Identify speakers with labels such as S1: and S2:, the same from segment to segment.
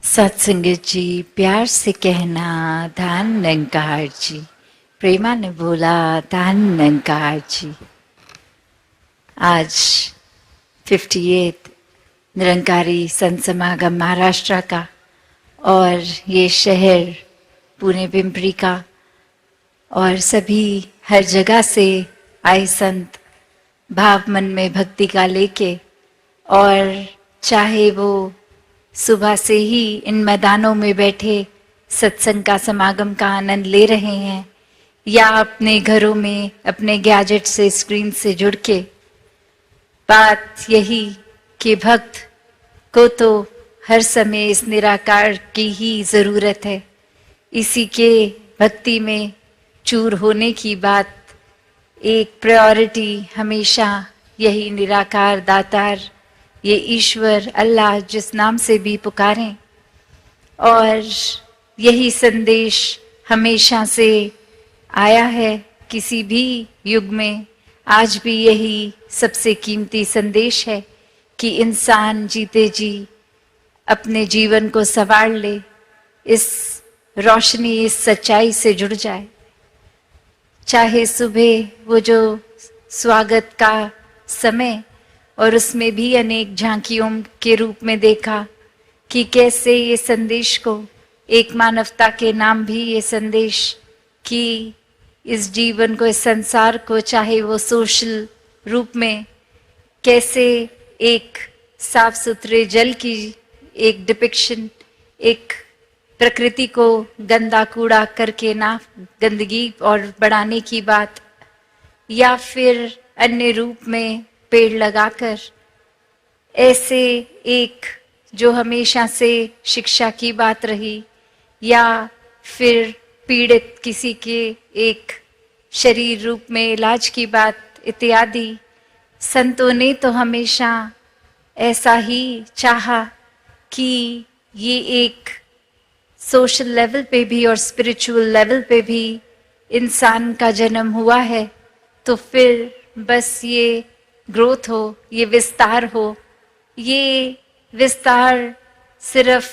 S1: सत्संगत जी, प्यार से कहना धन निरंकार जी। प्रेमा ने बोला धन निरंकार जी। आज 58 निरंकारी संत समागम महाराष्ट्र का और ये शहर पुणे पिंपरी का और सभी हर जगह से आए संत भाव मन में भक्ति का लेके, और चाहे वो सुबह से ही इन मैदानों में बैठे सत्संग का समागम का आनंद ले रहे हैं या अपने घरों में अपने गैजेट से स्क्रीन से जुड़ के, बात यही कि भक्त को तो हर समय इस निराकार की ही जरूरत है। इसी के भक्ति में चूर होने की बात, एक प्रायोरिटी हमेशा यही निराकार दातार, ये ईश्वर अल्लाह जिस नाम से भी पुकारें, और यही संदेश हमेशा से आया है किसी भी युग में। आज भी यही सबसे कीमती संदेश है कि इंसान जीते जी अपने जीवन को संवार ले, इस रोशनी इस सच्चाई से जुड़ जाए। चाहे सुबह वो जो स्वागत का समय, और उसमें भी अनेक झांकियों के रूप में देखा कि कैसे ये संदेश को, एक मानवता के नाम भी ये संदेश कि इस जीवन को, इस संसार को, चाहे वो सोशल रूप में, कैसे एक साफ सुथरे जल की एक डिपिक्शन, एक प्रकृति को गंदा कूड़ा करके ना गंदगी और बढ़ाने की बात, या फिर अन्य रूप में पेड़ लगाकर, ऐसे एक जो हमेशा से शिक्षा की बात रही, या फिर पीड़ित किसी के एक शरीर रूप में इलाज की बात इत्यादि, संतों ने तो हमेशा ऐसा ही चाहा कि ये एक सोशल लेवल पे भी और स्पिरिचुअल लेवल पे भी इंसान का जन्म हुआ है, तो फिर बस ये ग्रोथ हो, ये विस्तार हो। ये विस्तार सिर्फ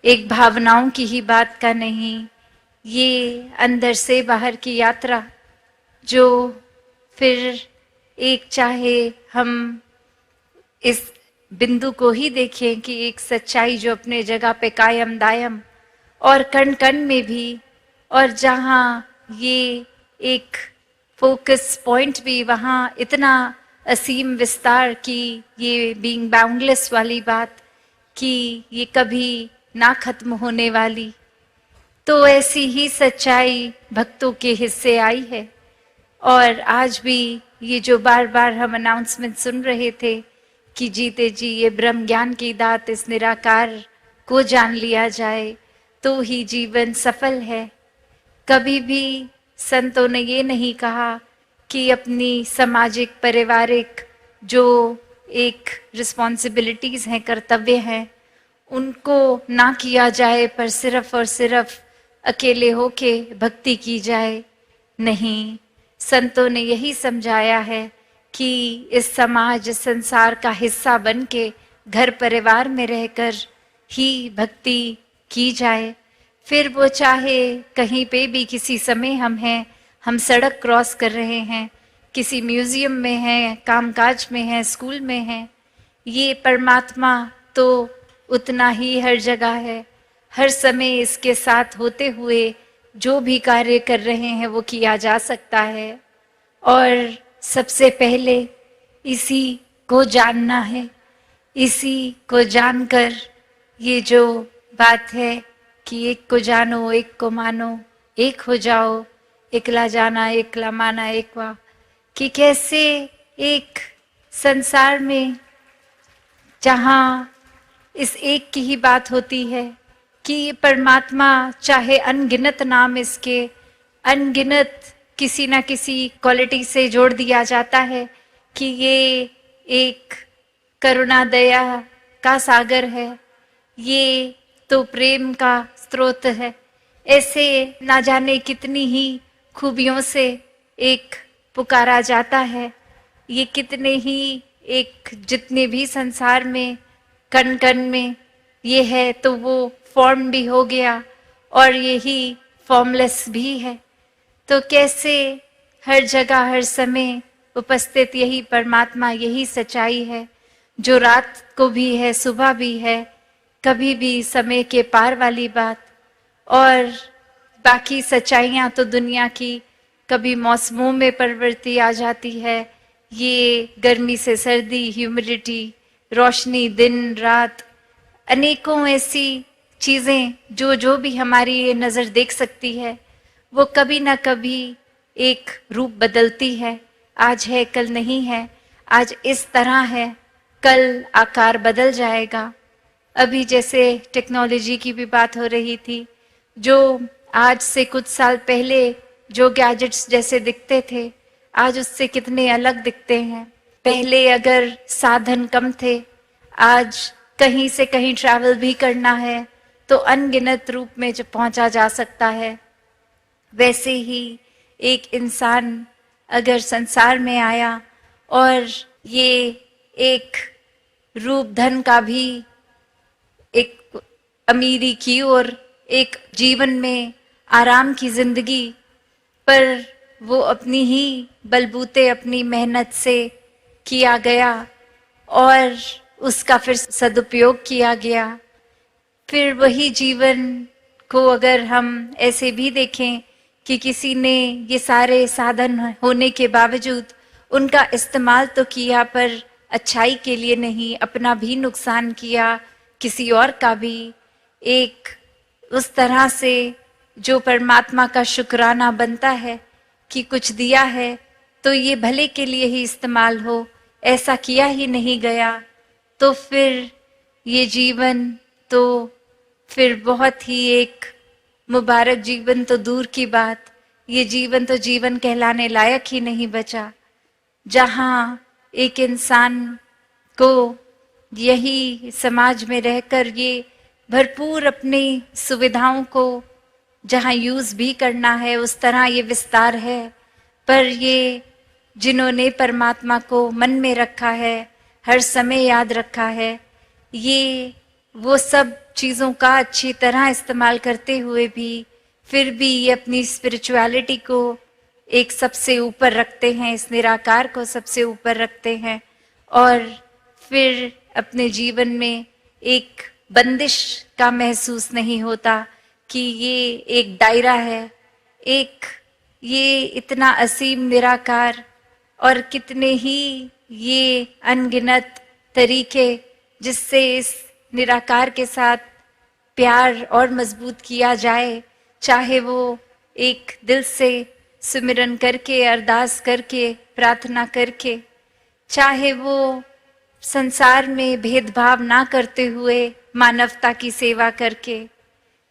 S1: एक भावनाओं की ही बात का नहीं, ये अंदर से बाहर की यात्रा, जो फिर एक, चाहे हम इस बिंदु को ही देखें कि एक सच्चाई जो अपने जगह पे कायम दायम और कण कण में भी, और जहाँ ये एक फोकस पॉइंट भी, वहाँ इतना असीम विस्तार की, ये बीइंग बाउंडलेस वाली बात कि ये कभी ना खत्म होने वाली। तो ऐसी ही सच्चाई भक्तों के हिस्से आई है। और आज भी ये जो बार बार हम अनाउंसमेंट सुन रहे थे कि जीते जी ये ब्रह्म ज्ञान की दात, इस निराकार को जान लिया जाए तो ही जीवन सफल है। कभी भी संतों ने ये नहीं कहा कि अपनी सामाजिक पारिवारिक जो एक रिस्पॉन्सिबिलिटीज हैं, कर्तव्य हैं, उनको ना किया जाए, पर सिर्फ और सिर्फ अकेले होके भक्ति की जाए। नहीं, संतों ने यही समझाया है कि इस समाज, इस संसार का हिस्सा बन के घर परिवार में रहकर ही भक्ति की जाए। फिर वो चाहे कहीं पे भी किसी समय हम हैं, हम सड़क क्रॉस कर रहे हैं, किसी म्यूजियम में हैं, कामकाज में हैं, स्कूल में हैं, ये परमात्मा तो उतना ही हर जगह है। हर समय इसके साथ होते हुए जो भी कार्य कर रहे हैं वो किया जा सकता है। और सबसे पहले इसी को जानना है। इसी को जानकर ये जो बात है कि एक को जानो, एक को मानो, एक हो जाओ, एकला जाना एकला माना एक वा, कि कैसे एक संसार में जहाँ इस एक की ही बात होती है कि ये परमात्मा, चाहे अनगिनत नाम इसके, अनगिनत किसी ना किसी क्वालिटी से जोड़ दिया जाता है कि ये एक करुणा दया का सागर है, ये तो प्रेम का स्रोत है। ऐसे ना जाने कितनी ही खूबियों से एक पुकारा जाता है। ये कितने ही एक, जितने भी संसार में कण कण में ये है तो वो फॉर्म भी हो गया और यही फॉर्मलेस भी है। तो कैसे हर जगह हर समय उपस्थित यही परमात्मा, यही सच्चाई है जो रात को भी है, सुबह भी है, कभी भी समय के पार वाली बात। और बाकी सच्चाइयाँ तो दुनिया की कभी मौसमों में परिवर्तन आ जाती है, ये गर्मी से सर्दी, ह्यूमिडिटी, रोशनी, दिन रात, अनेकों ऐसी चीजें जो जो भी हमारी ये नजर देख सकती है, वो कभी ना कभी एक रूप बदलती है। आज है कल नहीं है, आज इस तरह है, कल आकार बदल जाएगा। अभी जैसे टेक्नोलॉजी की भी बात हो रही थी, जो आज से कुछ साल पहले जो गैजेट्स जैसे दिखते थे, आज उससे कितने अलग दिखते हैं। पहले अगर साधन कम थे, आज कहीं से कहीं ट्रैवल भी करना है तो अनगिनत रूप में जब पहुंचा जा सकता है। वैसे ही एक इंसान अगर संसार में आया और ये एक रूप धन का भी एक अमीरी की और एक जीवन में आराम की जिंदगी, पर वो अपनी ही बलबूते अपनी मेहनत से किया गया और उसका फिर सदुपयोग किया गया। फिर वही जीवन को अगर हम ऐसे भी देखें कि किसी ने ये सारे साधन होने के बावजूद उनका इस्तेमाल तो किया, पर अच्छाई के लिए नहीं, अपना भी नुकसान किया, किसी और का भी। एक उस तरह से जो परमात्मा का शुक्राना बनता है कि कुछ दिया है तो ये भले के लिए ही इस्तेमाल हो, ऐसा किया ही नहीं गया, तो फिर ये जीवन तो फिर बहुत ही एक मुबारक जीवन तो दूर की बात, ये जीवन तो जीवन कहलाने लायक ही नहीं बचा, जहाँ एक इंसान को यही समाज में रहकर ये भरपूर अपनी सुविधाओं को जहाँ यूज़ भी करना है उस तरह ये विस्तार है। पर ये जिन्होंने परमात्मा को मन में रखा है, हर समय याद रखा है, ये वो सब चीज़ों का अच्छी तरह इस्तेमाल करते हुए भी फिर भी ये अपनी स्पिरिचुअलिटी को एक सबसे ऊपर रखते हैं, इस निराकार को सबसे ऊपर रखते हैं और फिर अपने जीवन में एक बंदिश का महसूस नहीं होता कि ये एक दायरा है, एक ये इतना असीम निराकार और कितने ही ये अनगिनत तरीके जिससे इस निराकार के साथ प्यार और मजबूत किया जाए, चाहे वो एक दिल से सुमिरन करके, अरदास करके, प्रार्थना करके, चाहे वो संसार में भेदभाव ना करते हुए मानवता की सेवा करके,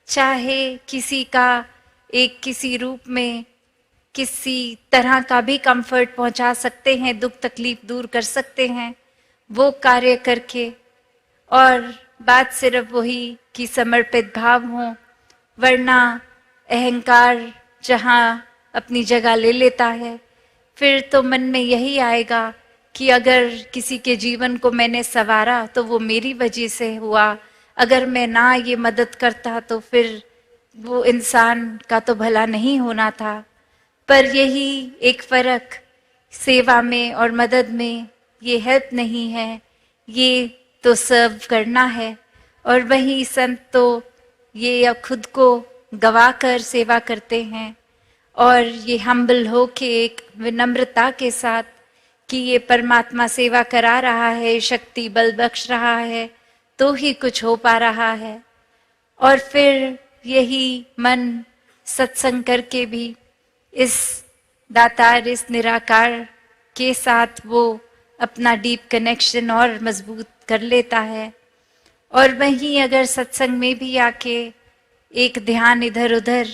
S1: चाहे किसी का एक किसी रूप में किसी तरह का भी कंफर्ट पहुंचा सकते हैं, दुख तकलीफ दूर कर सकते हैं, वो कार्य करके। और बात सिर्फ वही कि समर्पित भाव हो, वरना अहंकार जहाँ अपनी जगह ले लेता है, फिर तो मन में यही आएगा कि अगर किसी के जीवन को मैंने संवारा तो वो मेरी वजह से हुआ, अगर मैं ना ये मदद करता तो फिर वो इंसान का तो भला नहीं होना था। पर यही एक फर्क सेवा में और मदद में, ये हेल्प नहीं है, ये तो सर्व करना है। और वही संत तो ये खुद को गवा कर सेवा करते हैं और ये हम्बल हो के एक विनम्रता के साथ कि ये परमात्मा सेवा करा रहा है, शक्ति बल बख्श रहा है, तो ही कुछ हो पा रहा है। और फिर यही मन सत्संग करके भी इस दातार, इस निराकार के साथ वो अपना डीप कनेक्शन और मजबूत कर लेता है। और वहीं अगर सत्संग में भी आके एक ध्यान इधर उधर,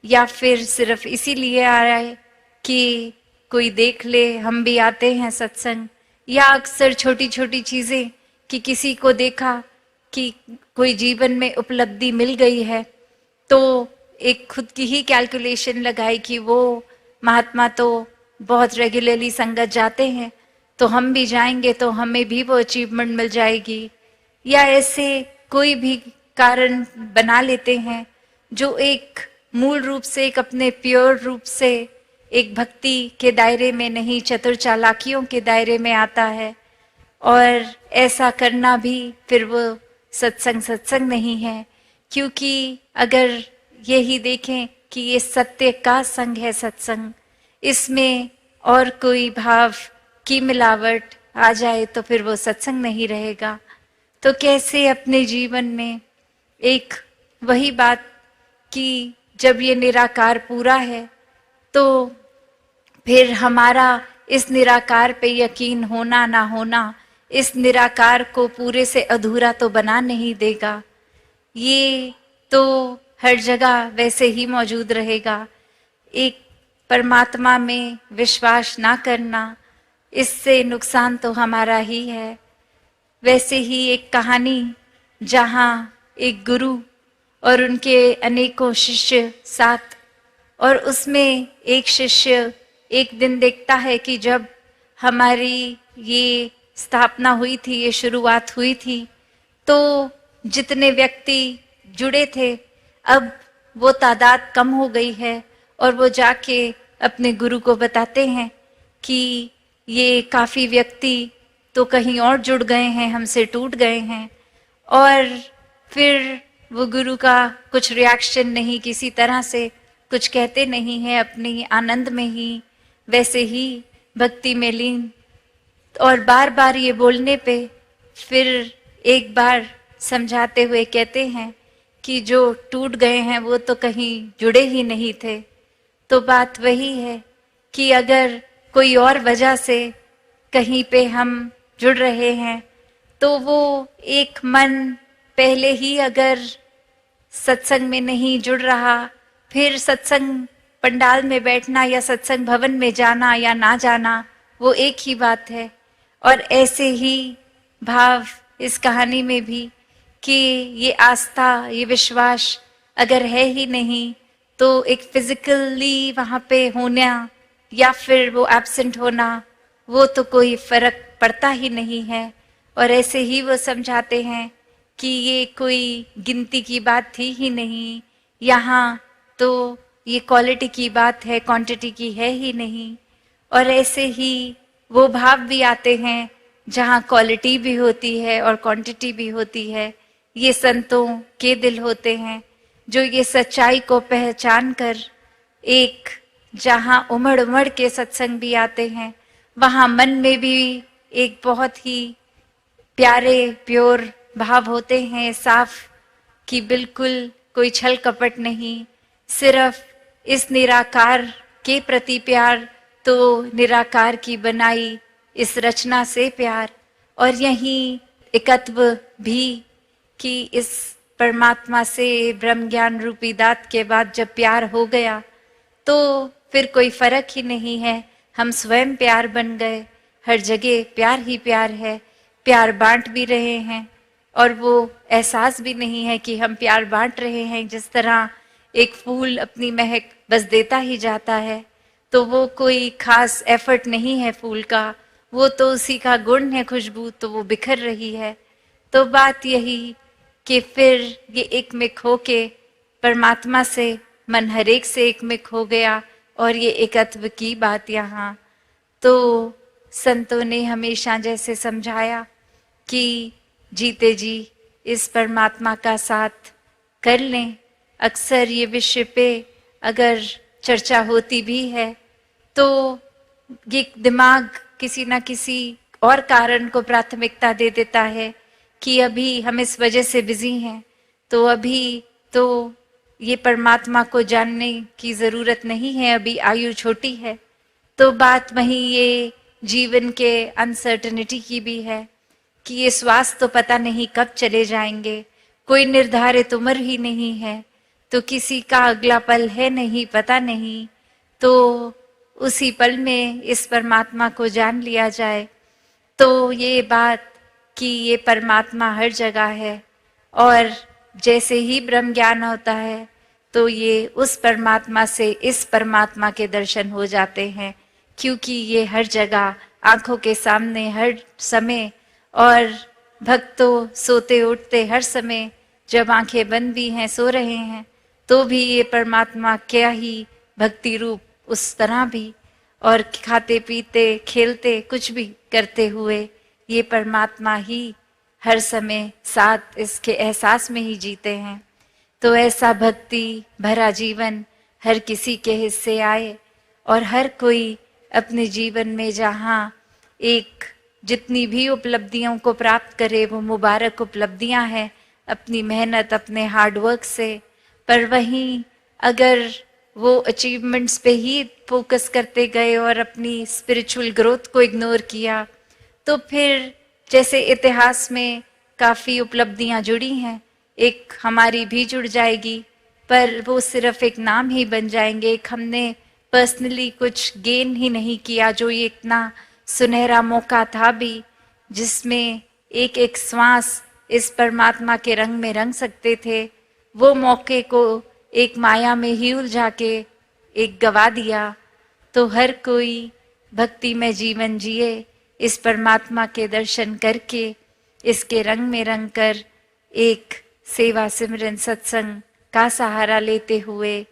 S1: या फिर सिर्फ इसीलिए आ रहा है कि कोई देख ले हम भी आते हैं सत्संग, या अक्सर छोटी छोटी चीज़ें कि किसी को देखा कि कोई जीवन में उपलब्धि मिल गई है तो एक खुद की ही कैलकुलेशन लगाई कि वो महात्मा तो बहुत रेगुलरली संगत जाते हैं तो हम भी जाएंगे तो हमें भी वो अचीवमेंट मिल जाएगी। या ऐसे कोई भी कारण बना लेते हैं जो एक मूल रूप से, एक अपने प्योर रूप से एक भक्ति के दायरे में नहीं, चतुर चालाकियों के दायरे में आता है। और ऐसा करना भी फिर वो सत्संग नहीं है, क्योंकि अगर यही देखें कि ये सत्य का संग है सत्संग, इसमें और कोई भाव की मिलावट आ जाए तो फिर वो सत्संग नहीं रहेगा। तो कैसे अपने जीवन में एक वही बात कि जब ये निराकार पूरा है तो फिर हमारा इस निराकार पे यकीन होना ना होना इस निराकार को पूरे से अधूरा तो बना नहीं देगा। ये तो हर जगह वैसे ही मौजूद रहेगा। एक परमात्मा में विश्वास ना करना, इससे नुकसान तो हमारा ही है। वैसे ही एक कहानी जहाँ एक गुरु और उनके अनेकों शिष्य साथ, और उसमें एक शिष्य एक दिन देखता है कि जब हमारी ये स्थापना हुई थी, ये शुरुआत हुई थी, तो जितने व्यक्ति जुड़े थे अब वो तादाद कम हो गई है। और वो जाके अपने गुरु को बताते हैं कि ये काफ़ी व्यक्ति तो कहीं और जुड़ गए हैं, हमसे टूट गए हैं। और फिर वो गुरु का कुछ रिएक्शन नहीं, किसी तरह से कुछ कहते नहीं है, अपनी आनंद में ही वैसे ही भक्ति में लीन। और बार बार ये बोलने पे फिर एक बार समझाते हुए कहते हैं कि जो टूट गए हैं वो तो कहीं जुड़े ही नहीं थे। तो बात वही है कि अगर कोई और वजह से कहीं पे हम जुड़ रहे हैं तो वो एक मन पहले ही अगर सत्संग में नहीं जुड़ रहा, फिर सत्संग पंडाल में बैठना या सत्संग भवन में जाना या ना जाना वो एक ही बात है। और ऐसे ही भाव इस कहानी में भी कि ये आस्था, ये विश्वास अगर है ही नहीं तो एक फिजिकली वहाँ पे होना या फिर वो एब्सेंट होना, वो तो कोई फर्क पड़ता ही नहीं है। और ऐसे ही वो समझाते हैं कि ये कोई गिनती की बात थी ही नहीं, यहाँ तो ये क्वालिटी की बात है, क्वांटिटी की है ही नहीं। और ऐसे ही वो भाव भी आते हैं जहाँ क्वालिटी भी होती है और क्वांटिटी भी होती है। ये संतों के दिल होते हैं जो ये सच्चाई को पहचान कर एक जहाँ उमड़ उमड़ के सत्संग भी आते हैं, वहाँ मन में भी एक बहुत ही प्यारे प्योर भाव होते हैं, साफ, कि बिल्कुल कोई छल कपट नहीं, सिर्फ इस निराकार के प्रति प्यार, तो निराकार की बनाई इस रचना से प्यार। और यही एकत्व भी कि इस परमात्मा से ब्रह्म ज्ञान रूपी दात के बाद जब प्यार हो गया तो फिर कोई फर्क ही नहीं है, हम स्वयं प्यार बन गए। हर जगह प्यार ही प्यार है, प्यार बांट भी रहे हैं और वो एहसास भी नहीं है कि हम प्यार बांट रहे हैं। जिस तरह एक फूल अपनी महक बस देता ही जाता है, तो वो कोई खास एफर्ट नहीं है फूल का, वो तो उसी का गुण है खुशबू, तो वो बिखर रही है। तो बात यही कि फिर ये एक मिक हो के परमात्मा से मन हरेक से एक मिक हो गया। और ये एकत्व की बात यहाँ तो संतों ने हमेशा जैसे समझाया कि जीते जी इस परमात्मा का साथ कर लें। अक्सर ये विषय पे अगर चर्चा होती भी है तो ये दिमाग किसी ना किसी और कारण को प्राथमिकता दे देता है कि अभी हम इस वजह से बिजी हैं, तो अभी तो ये परमात्मा को जानने की ज़रूरत नहीं है, अभी आयु छोटी है। तो बात वहीं ये जीवन के अनसर्टनिटी की भी है कि ये श्वास तो पता नहीं कब चले जाएंगे, कोई निर्धारित उम्र ही नहीं है, तो किसी का अगला पल है नहीं, पता नहीं। तो उसी पल में इस परमात्मा को जान लिया जाए। तो ये बात कि ये परमात्मा हर जगह है और जैसे ही ब्रह्म ज्ञान होता है तो ये उस परमात्मा से इस परमात्मा के दर्शन हो जाते हैं, क्योंकि ये हर जगह आंखों के सामने हर समय और भक्त तो सोते उठते हर समय, जब आंखें बंद भी हैं, सो रहे हैं, तो भी ये परमात्मा क्या ही भक्ति रूप उस तरह भी, और खाते पीते खेलते कुछ भी करते हुए ये परमात्मा ही हर समय साथ इसके एहसास में ही जीते हैं। तो ऐसा भक्ति भरा जीवन हर किसी के हिस्से आए और हर कोई अपने जीवन में जहाँ एक जितनी भी उपलब्धियों को प्राप्त करे वो मुबारक उपलब्धियां हैं अपनी मेहनत अपने हार्डवर्क से, पर वहीं अगर वो अचीवमेंट्स पे ही फोकस करते गए और अपनी स्पिरिचुअल ग्रोथ को इग्नोर किया, तो फिर जैसे इतिहास में काफ़ी उपलब्धियां जुड़ी हैं, एक हमारी भी जुड़ जाएगी, पर वो सिर्फ एक नाम ही बन जाएंगे। एक हमने पर्सनली कुछ गेन ही नहीं किया, जो ये इतना सुनहरा मौका था भी, जिसमें एक एक श्वास इस परमात्मा के रंग में रंग सकते थे, वो मौके को एक माया में ही उलझा के एक गवा दिया। तो हर कोई भक्ति में जीवन जिए, इस परमात्मा के दर्शन करके इसके रंग में रंग कर एक सेवा सिमरन सत्संग का सहारा लेते हुए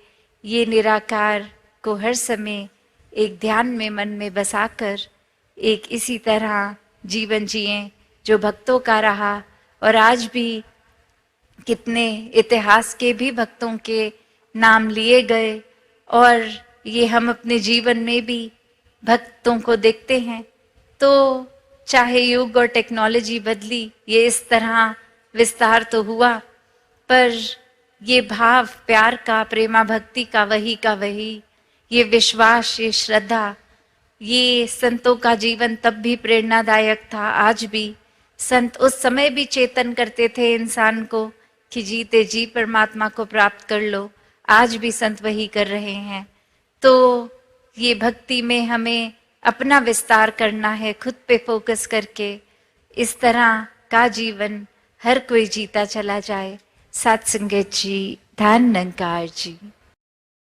S1: ये निराकार को हर समय एक ध्यान में मन में बसाकर एक इसी तरह जीवन जिए जो भक्तों का रहा। और आज भी कितने इतिहास के भी भक्तों के नाम लिए गए और ये हम अपने जीवन में भी भक्तों को देखते हैं। तो चाहे युग और टेक्नोलॉजी बदली, ये इस तरह विस्तार तो हुआ, पर ये भाव प्यार का, प्रेमा भक्ति का वही, ये विश्वास, ये श्रद्धा, ये संतों का जीवन तब भी प्रेरणादायक था। आज भी संत उस समय भी चेतन करते थे इंसान को कि जीते जी परमात्मा को प्राप्त कर लो, आज भी संत वही कर रहे हैं। तो ये भक्ति में हमें अपना विस्तार करना है, खुद पे फोकस करके इस तरह का जीवन हर कोई जीता चला जाए। सत्संगत जी, धन निरंकार जी।